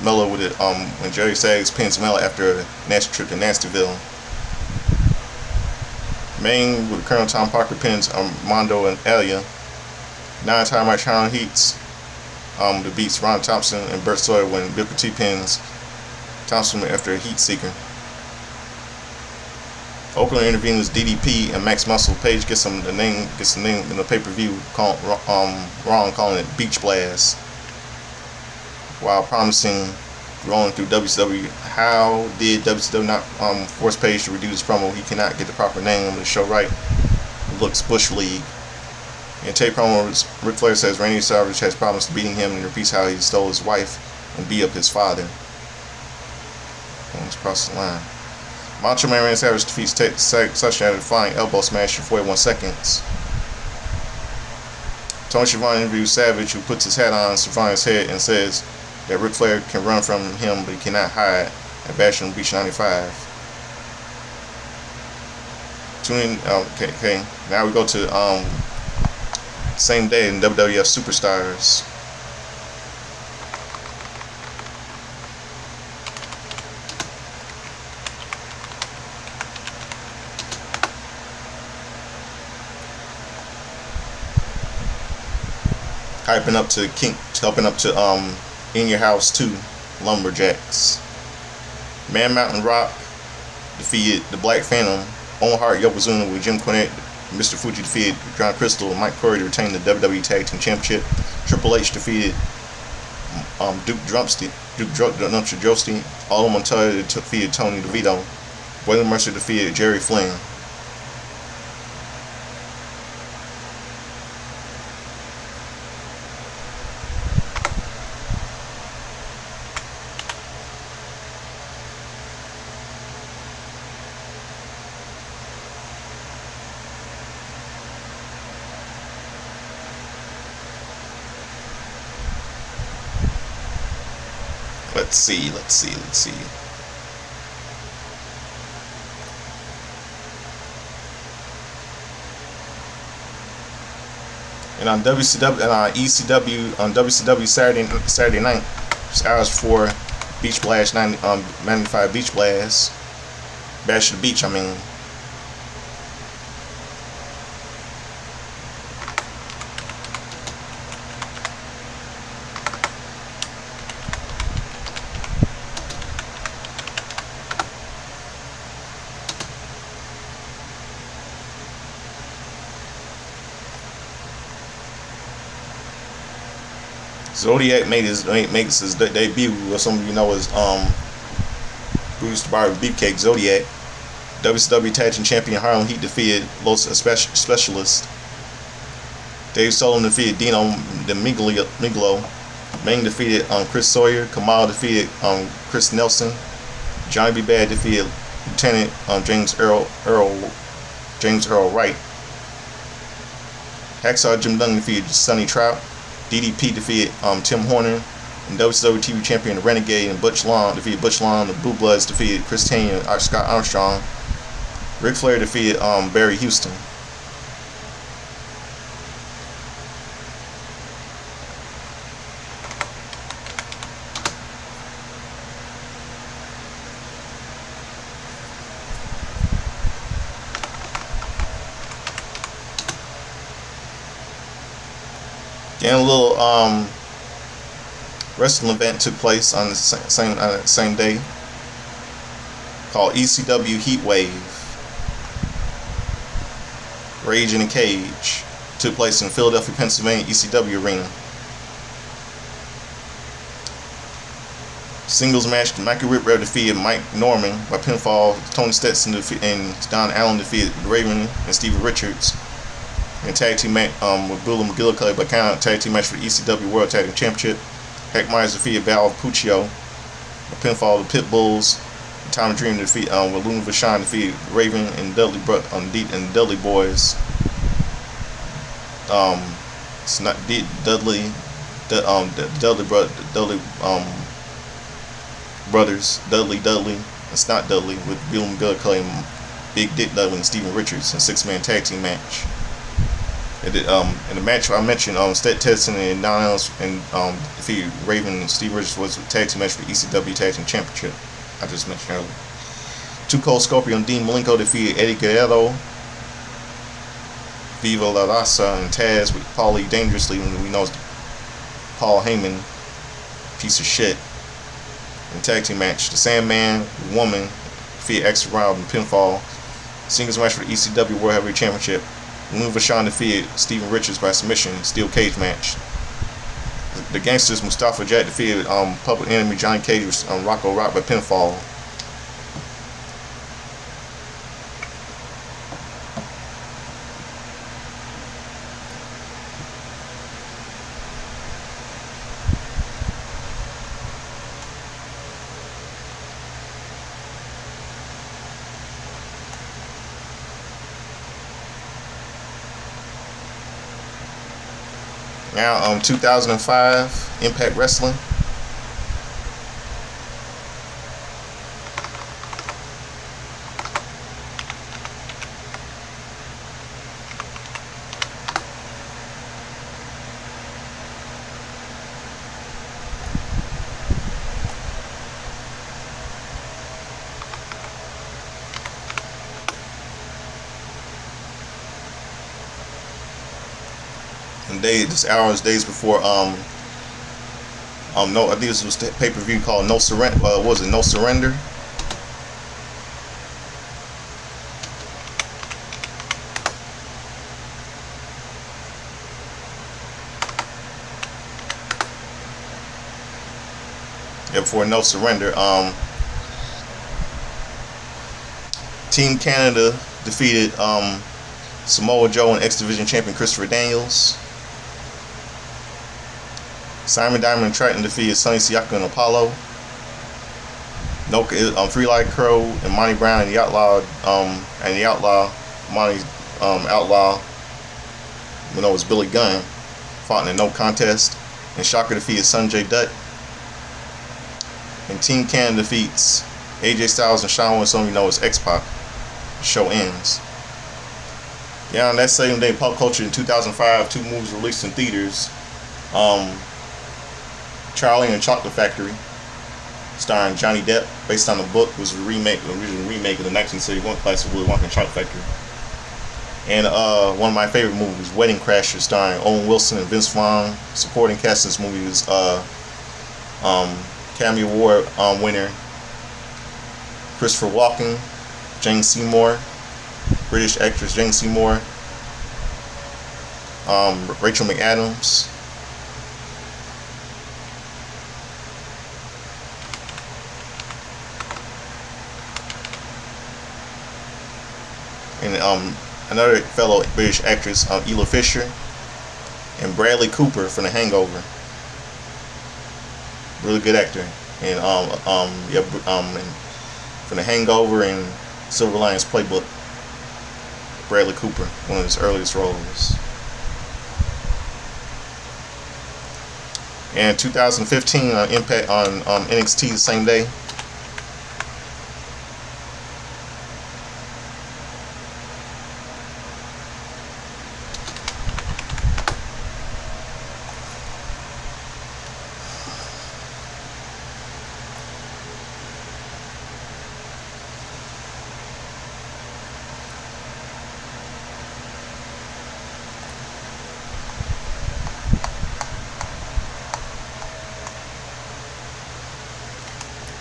Miller with it when Jerry Saggs pins Miller after a nasty trip to Nastyville. Main with Colonel Tom Parker pins Mondo and Elia. 9-time match Highland Heats defeats Ron Thompson and Bert Sawyer when Booker T pins Thompson after a heat seeker. Oakland intervenes DDP and Max Muscle. Page gets the name in the pay-per-view wrong, calling it Beach Blast, while promising rolling through WCW. How did WCW not force Page to reduce promo? He cannot get the proper name of the show right. It looks Bush League. In tape promo, Ric Flair says Randy Savage has promised beating him and repeats how he stole his wife and beat up his father. Almost crossed the line. Macho Man Randy Savage defeats Session at a flying elbow smash in 41 seconds. Tony Schiavone interviews Savage, who puts his hat on Schiavone's head and says that Ric Flair can run from him, but he cannot hide at Bash on Beach 95. Tune in. Okay. Now we go to same day in WWF Superstars. helping up to In Your House 2 Lumberjacks. Man Mountain Rock defeated the Black Phantom. Owen Hart, Yokozuna with Jim Cornette. Mr. Fuji defeated John Crystal and Mike Perry to retain the WWE Tag Team Championship. Triple H defeated Duke Drumstick, Joesty. Olo Montoya defeated Tony DeVito. Waylon Mercer defeated Jerry Flynn. Let's see. And on WCW and ECW on WCW Saturday night, it's hours for Beach Blast 95 Beach Blast, Bash of the Beach. Zodiac makes his debut, or some of you know as Bruce the Barber Beefcake Zodiac. WCW Tag Team Champion Harlem Heat defeated Los Specialists. Dave Sullivan defeated Dino the Miglo. Meng defeated Chris Sawyer. Kamal defeated Chris Nelson. Johnny B. Bad defeated Lieutenant James Earl Wright. Hacksaw Jim Duggan defeated Sonny Trout. DDP defeated Tim Horner. And WCW TV Champion Renegade and Butch Long defeated Butch Long. The Blue Bloods defeated Chris Tanya and Scott Armstrong. Ric Flair defeated Barry Houston. Then a little wrestling event took place on the same day called ECW Heatwave. Rage in a Cage took place in Philadelphia, Pennsylvania ECW Arena. Singles match: Mikey Whipwreck defeated Mike Norman by pinfall. Tony Stetson and Don Allen defeated Raven and Stevie Richards. And tag team match with Bull McGillicuddy by count. Tag team match for the ECW World Tag Team Championship. Heck Myers defeated Val Puccio. A pinfall the Pit Bulls. Tommy Dream with Luna Vachon defeated Raven and Dudley Dudley Boys. It's not Dudley brothers. Dudley. It's not Dudley with Bill McGillicuddy and Big Dick Dudley and Steven Richards in a 6-man tag team match. In the match I mentioned, Stet Tedson and Don Ellis and defeated Raven and Steve Richards was a tag team match for the ECW Tag Team Championship. I just mentioned earlier. Too Cold Scorpio and Dean Malenko defeated Eddie Guerrero, Viva La Raza, and Taz with Paulie Dangerously, and we know it's Paul Heyman, piece of shit. In tag team match, the Sandman Woman defeated X Round in pinfall. Singles match for the ECW World Heavyweight Championship. Luna Vachon defeated Steven Richards by submission. Steel cage match. The Gangsters Mustafa Jet defeated Public Enemy Johnny Cage with Rocco Rock by pinfall. Now, 2005 Impact Wrestling. days before no, I think this was the pay-per-view called No Surrender. What was it? No Surrender. Yeah, before No Surrender. Team Canada defeated Samoa Joe and X Division champion Christopher Daniels. Simon Diamond and Triton defeated Sonny Siaka and Apollo. Free Light Crow and Monty Brown and the Outlaw Monty Outlaw, when it was Billy Gunn, fought in a no contest. And Shocker defeated Sanjay Dutt. And Team Canada defeats AJ Styles and Shawn Wayne, some as X-Pac. The show ends. Yeah, on that same day, pop culture in 2005, two movies released in theaters. Charlie and the Chocolate Factory, starring Johnny Depp, based on the book, was a original remake of the 1971 classic Willy Wonka and Chocolate Factory. And one of my favorite movies, Wedding Crashers, starring Owen Wilson and Vince Vaughn. Supporting cast in this movie is Academy Award winner Christopher Walken, Jane Seymour, British actress Jane Seymour, Rachel McAdams, and another fellow British actress, Ela Fisher, and Bradley Cooper from The Hangover. Really good actor, and and from The Hangover and Silver Linings Playbook. Bradley Cooper, one of his earliest roles. And 2015 Impact on NXT the same day.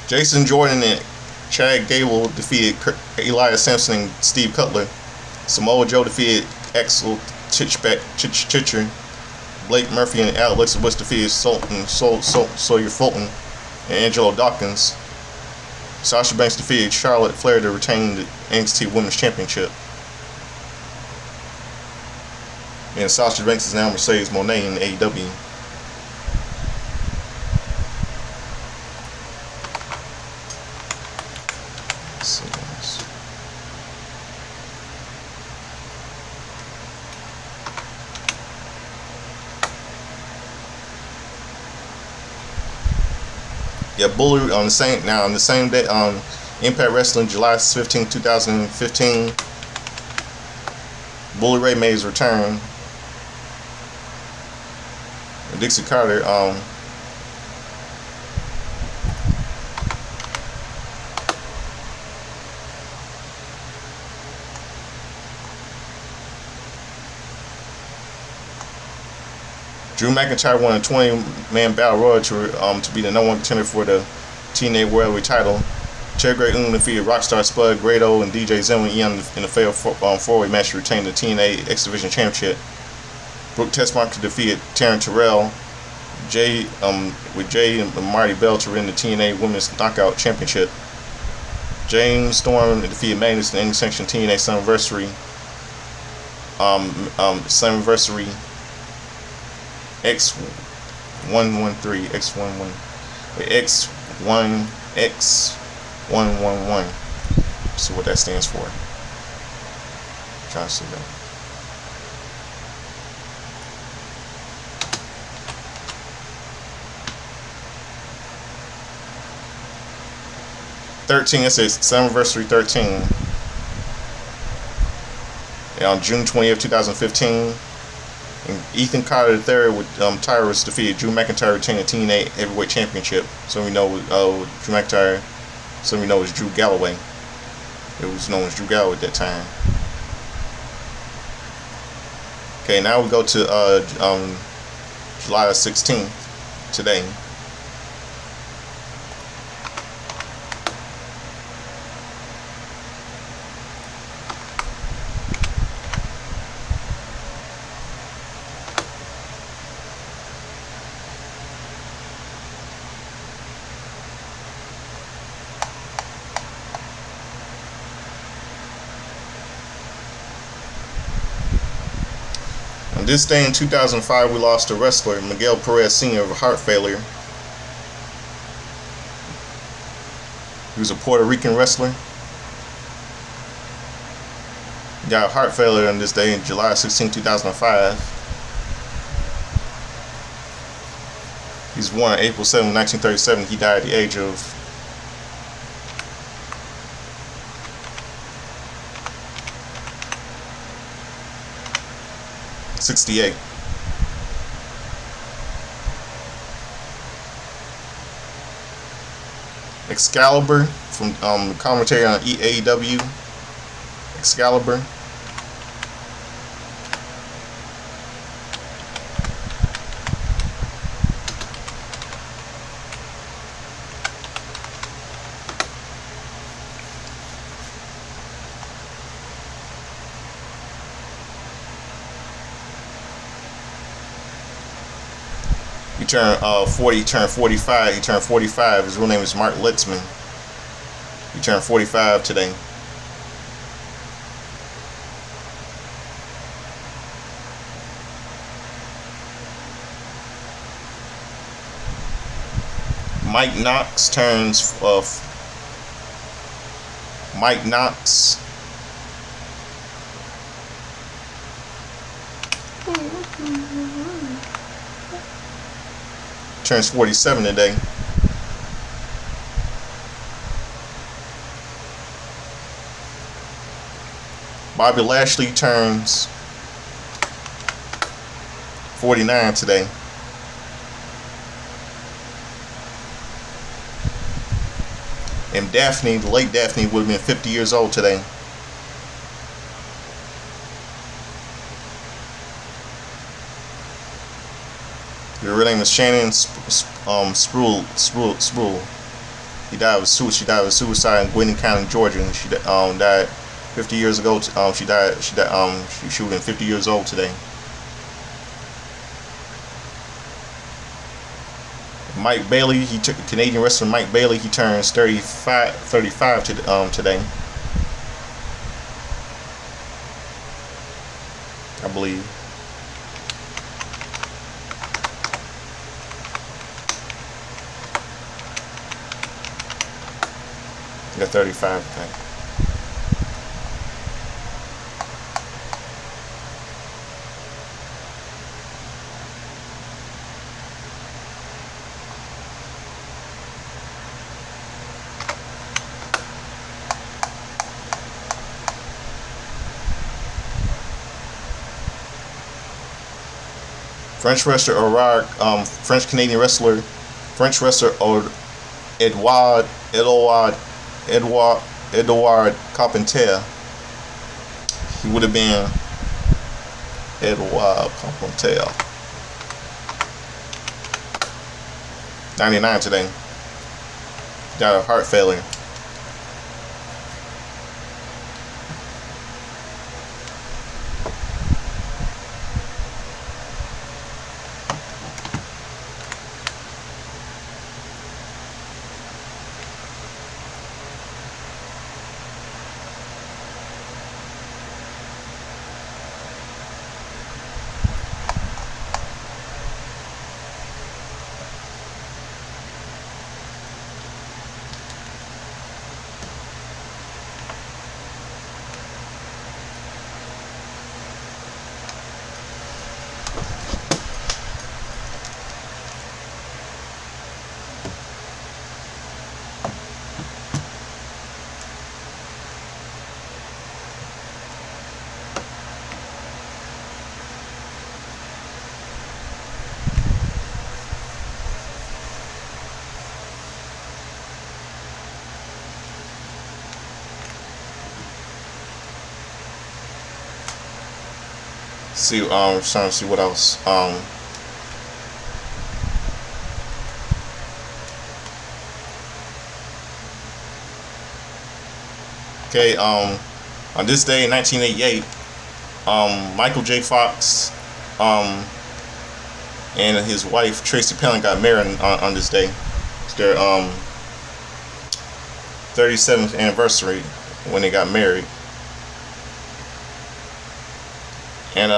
Jason Jordan and Chad Gable defeated Elias Sampson and Steve Cutler. Samoa Joe defeated Axel Titcher. Blake Murphy and Alexa Bliss defeated Sawyer Fulton and Angelo Dawkins. Sasha Banks defeated Charlotte Flair to retain the NXT Women's Championship. And Sasha Banks is now Mercedes Moné in AEW. Yeah, Bully on the same day Impact Wrestling, July 15, 2015. Bully Ray made his return. And Dixie Carter Drew McIntyre won a 20-man battle royal to be the number one contender for the TNA World Heavyweight title. Ted Great Oon defeated Rockstar Spud, Grado, and DJ Zen and Eon in a fair four-way match to retain the TNA X Division Championship. Brooke Tessmark defeated Taryn Terrell, with Jay and Marty Bell to win the TNA Women's Knockout Championship. James Storm defeated Magnus in the Intersection TNA Slammiversary. Slammiversary X113, X11, X111. See what that stands for. Trying to see that. It says Slammiversary 13. And on June 20th, 2015. And Ethan Carter III with Tyrus defeated Drew McIntyre, retaining the TNA Heavyweight Championship. So we know Drew McIntyre, so we know it's Drew Galloway. It was known as Drew Galloway at that time. Okay, now we go to July 16th today. On this day in 2005, we lost a wrestler, Miguel Perez Sr., of heart failure. He was a Puerto Rican wrestler. He got heart failure on this day in July 16, 2005. He was born on April 7, 1937. He died at the age of 68. Excalibur from commentary on AEW. Excalibur. He turned 40. He turned 45. He turned 45. His real name is Mark Litzman. He turned 45 today. Mike Knox turns Mike Knox turns 47 today. Bobby Lashley turns 49 today. And Daphne, the late Daphne, would have been 50 years old today. Her real name is Shannon Spruill. She died of suicide in Gwinnett County, Georgia, and she died 50 years ago. She would have been 50 years old today. Mike Bailey, Canadian wrestler Mike Bailey, he turns 35 today, I believe. Yeah, 35, I think. French wrestler French Canadian wrestler, Edouard Carpentier. He would have been Edouard Carpentier. 99 today. Died of heart failure. See, trying to see what else. Okay. On this day in 1988, Michael J. Fox, and his wife Tracy Palin got married on this day. It's their 37th anniversary when they got married. And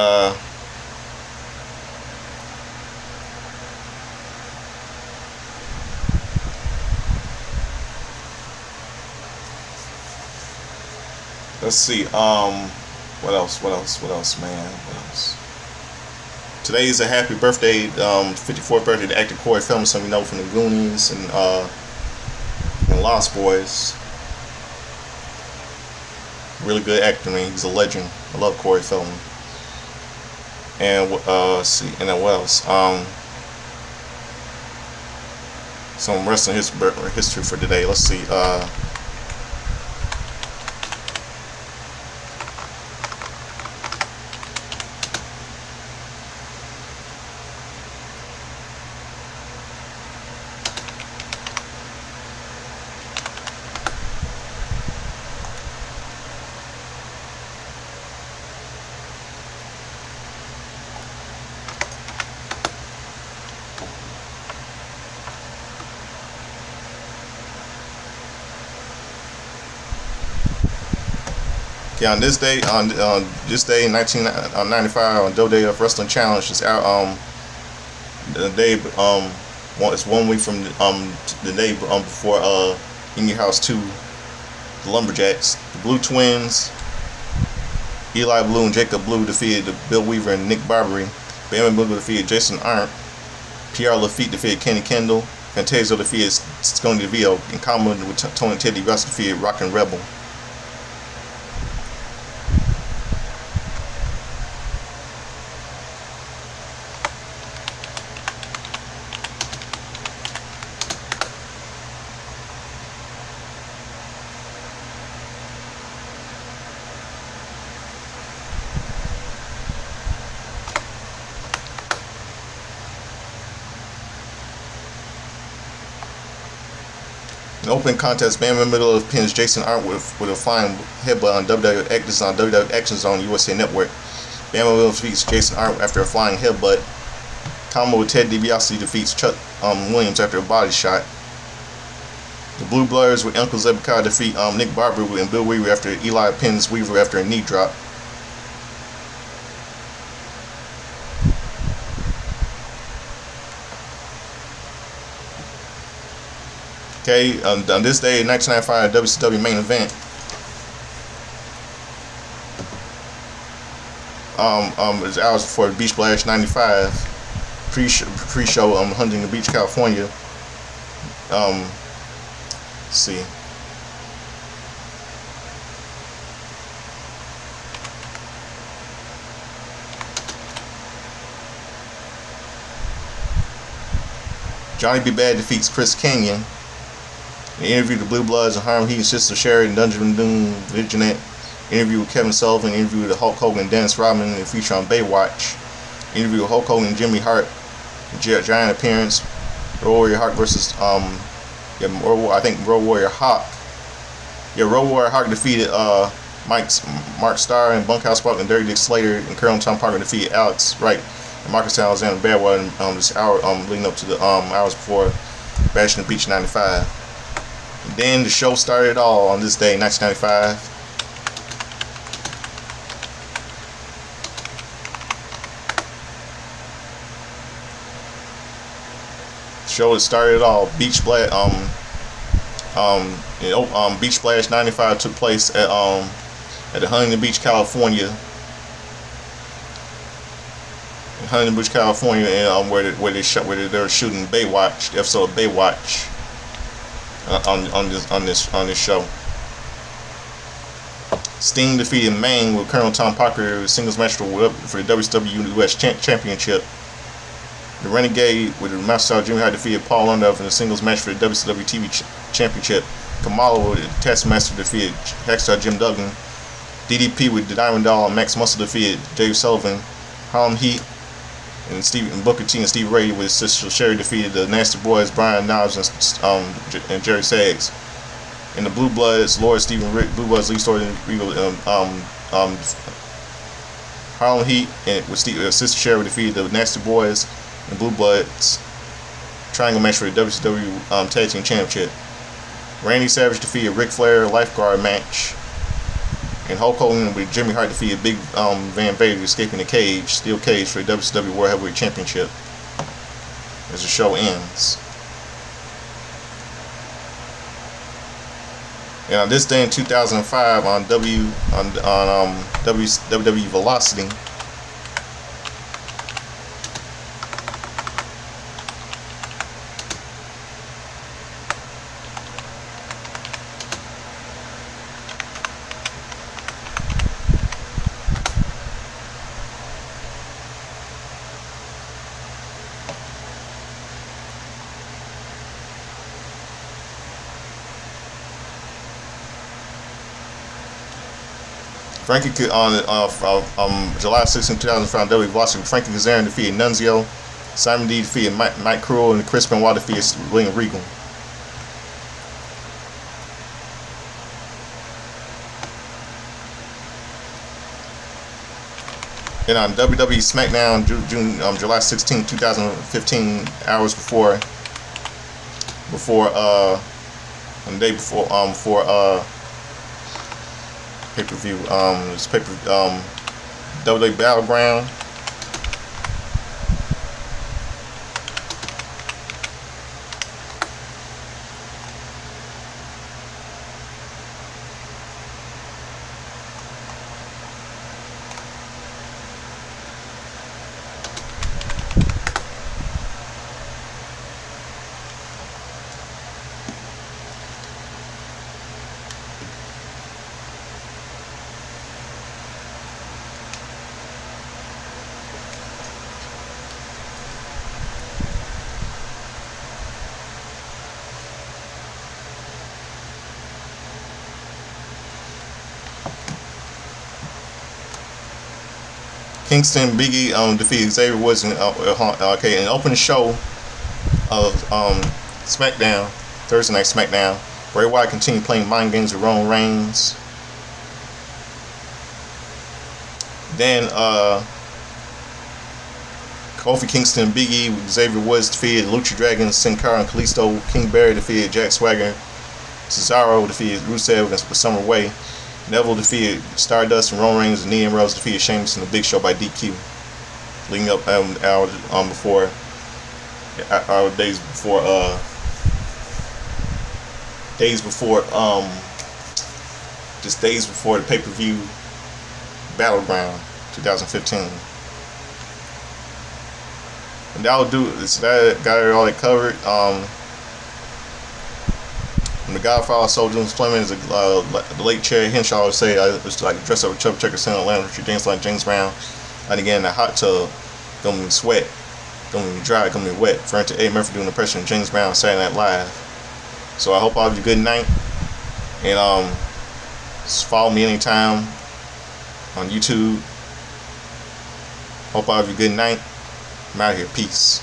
let's see. What else? Man? What else? Today is a happy birthday, 54th birthday to actor Corey Feldman, some you know from the Goonies and Lost Boys. Really good actor, man. He's a legend. I love Corey Feldman. And let's see, and then what else? Some wrestling history for today. Let's see. Okay, on this day, in 1995, on WWF Wrestling Challenge, is out. The day, it's 1 week from the day before In Your House 2, the Lumberjacks, the Blue Twins, Eli Blue and Jacob Blue defeated Bill Weaver and Nick Barbary. Bam Blue defeated Jason Arndt. Pierre Lafitte defeated Kenny Kendall. Fantasio defeated Scone DeVille. And common with Tony Teddy Russ defeated Rockin' Rebel. An open contest, Bam in the middle of pins Jason Arndt with a flying headbutt on WWF Action Zone USA Network. Bam in the middle defeats Jason Arndt after a flying headbutt. Combo with Ted DiBiase defeats Chuck Williams after a body shot. The Blue Bloods with Uncle Zebediah defeat Nick Barber and Bill Weaver after Eli pins Weaver after a knee drop. Okay, on this day, 1995 WCW main event. It's hours before Beach Blast 95 pre-show Huntington Beach, California. Let's see. Johnny B. Bad defeats Chris Kanyon. They interviewed the Blue Bloods and Harlem Heat and Sister Sherry and Dungeon Doom Vigilante. Interview with Kevin Sullivan. Interview with Hulk Hogan and Dennis Rodman and feature on Baywatch. Interview with Hulk Hogan and Jimmy Hart. Giant appearance. Road Warrior Hawk versus I think Road Warrior Hawk. Yeah, Road Warrior Hawk defeated Mark Starr and Bunkhouse Buck and Dirty Dick Slater, and Colonel Tom Parker defeated Alex Wright and Marcus Alexander Badwater this hour leading up to the hours before Bash in the Beach 95. And then the show started all on this day, 1995. The show that started all. Beach Blast. Beach Splash 95 took place at the Huntington Beach, California. In Huntington Beach, California, and where they were shooting Baywatch, the episode of Baywatch. On this show. Sting defeated Maine with Colonel Tom Parker singles match for the WCW US Championship. The Renegade with the Master Jimmy Hart defeated Paul Orndorff in the singles match for the WCW TV Championship. Kamala with the Taskmaster defeated Hacksaw Jim Duggan. DDP with the Diamond Doll and Max Muscle defeated Dave Sullivan. Harlem Heat, and Booker T and Steve Ray with Sister Sherry defeated the Nasty Boys, Brian Knobs and Jerry Saggs. In the Blue Bloods, Lord Stephen Rick, Blue Bloods lead story Harlem Heat and with Sister Sherry defeated the Nasty Boys and Blue Bloods. Triangle match for the WCW Tag Team Championship. Randy Savage defeated Ric Flair, lifeguard match. And Hulk Hogan with Jimmy Hart defeated Big Van Vader, escaping the cage, steel cage, for the WCW World Heavyweight Championship. As the show ends. And on this day in 2005 on WWE Velocity, on July 16, 2005, WWE Velocity, Frankie Kazarian defeated Nunzio, Simon D defeated Mike Cruel, and Chris Benoit defeated William Regal. And on WWE SmackDown, July 16, 2015, hours before on the day before pay-per-view, it's WWE Battleground. Kingston Biggie defeated Xavier Woods in an opening show of SmackDown, Thursday Night SmackDown. Bray Wyatt continued playing mind games with Roman Reigns. Then Kofi Kingston and Big E with Xavier Woods defeated Lucha Dragons, Sin Cara and Kalisto. King Barry defeated Jack Swagger. Cesaro defeated Rusev against the Summer Way. Neville defeated Stardust, and Roman Reigns and Dean Ambrose defeated Sheamus and the Big Show by DQ. Leading up days before the pay-per-view Battleground 2015. And that'll do it. That got it all covered. The Godfather Soldier and Fleming is the late Cherry Henshaw would say, I was like dressed up with Chuck Checker, Santa Atlanta, she danced like James Brown. And again, the hot tub, gonna be sweat, gonna be dry, gonna be wet. Referring to Eddie Murphy doing the impression of James Brown Saturday Night Live. So I hope all of you good night. And just follow me anytime on YouTube. Hope all of you good night. I'm out of here. Peace.